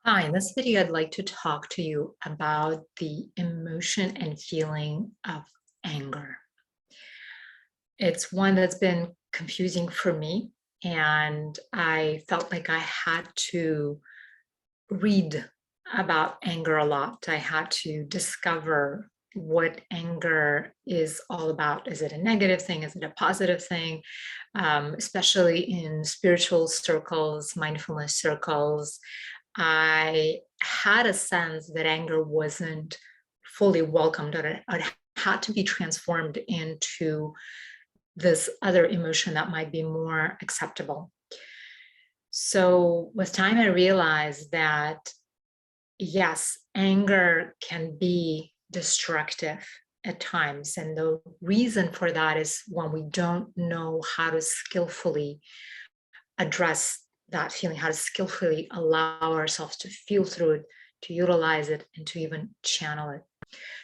Hi, in this video, I'd like to talk to you about the emotion and feeling of anger. It's one that's been confusing for me, and I felt like I had to read about anger a lot. I had to discover what anger is all about. Is it a negative thing? Is it a positive thing? Especially in spiritual circles, mindfulness circles, I had a sense that anger wasn't fully welcomed, or it had to be transformed into this other emotion that might be more acceptable. So, with time, I realized that yes, anger can be destructive at times. And the reason for that is when we don't know how to skillfully address that feeling, how to skillfully allow ourselves to feel through it, to utilize it, and to even channel it.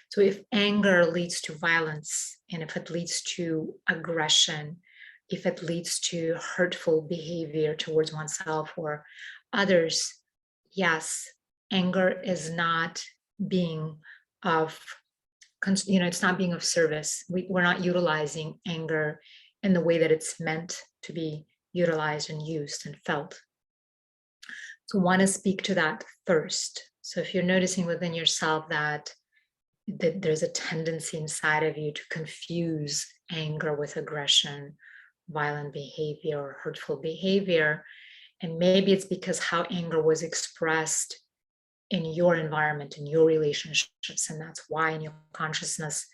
So, if anger leads to violence, and if it leads to aggression, if it leads to hurtful behavior towards oneself or others, yes, anger is not being of, it's not being of service. We're not utilizing anger in the way that it's meant to be utilized and used and felt. So, want to speak to that first. So, if you're noticing within yourself that there's a tendency inside of you to confuse anger with aggression, violent behavior, or hurtful behavior, and maybe it's because how anger was expressed in your environment, in your relationships, and that's why in your consciousness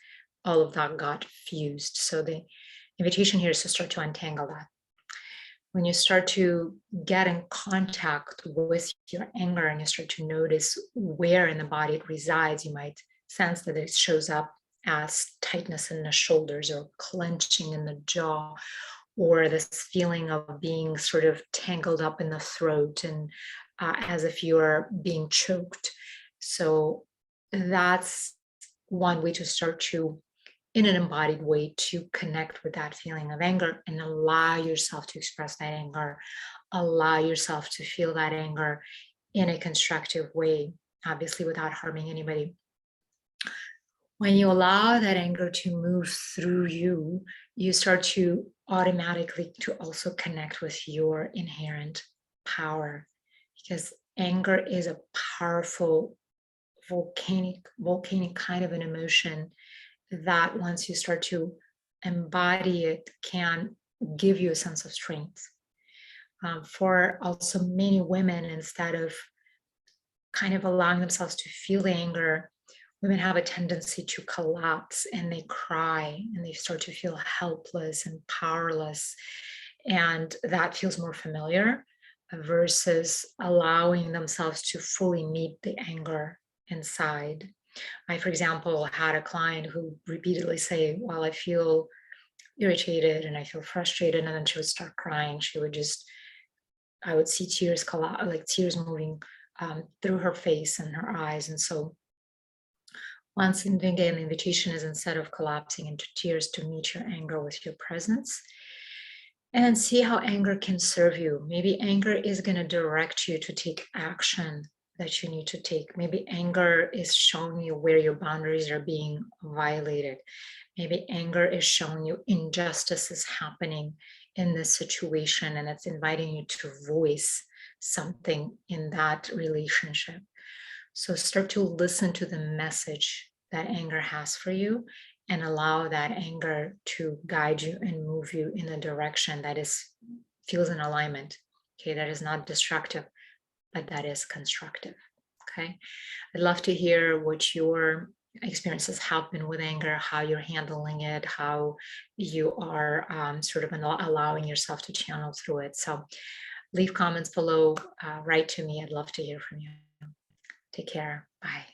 all of that got fused. So the invitation here is to start to untangle that. When you start to get in contact with your anger and you start to notice where in the body it resides, you might sense that it shows up as tightness in the shoulders or clenching in the jaw, or this feeling of being sort of tangled up in the throat and as if you are being choked. So that's one way to start to, in an embodied way, to connect with that feeling of anger and allow yourself to express that anger, allow yourself to feel that anger in a constructive way, obviously without harming anybody. When you allow that anger to move through you, you start to automatically to also connect with your inherent power, because anger is a powerful volcanic kind of an emotion that once you start to embody it can give you a sense of strength. For also many women, instead of kind of allowing themselves to feel the anger, women have a tendency to collapse and they cry and they start to feel helpless and powerless. And that feels more familiar versus allowing themselves to fully meet the anger inside. I, for example, had a client who repeatedly say, well, I feel irritated and I feel frustrated. And then she would start crying. I would see tears, like tears moving through her face and her eyes. And so once in again, the invitation is, instead of collapsing into tears, to meet your anger with your presence and see how anger can serve you. Maybe anger is going to direct you to take action that you need to take. Maybe anger is showing you where your boundaries are being violated. Maybe anger is showing you injustice is happening in this situation and it's inviting you to voice something in that relationship. So start to listen to the message that anger has for you and allow that anger to guide you and move you in a direction that feels in alignment. Okay, that is not destructive, but that is constructive. Okay. I'd love to hear what your experiences have been with anger, how you're handling it, how you are sort of allowing yourself to channel through it. So leave comments below, write to me. I'd love to hear from you. Take care. Bye.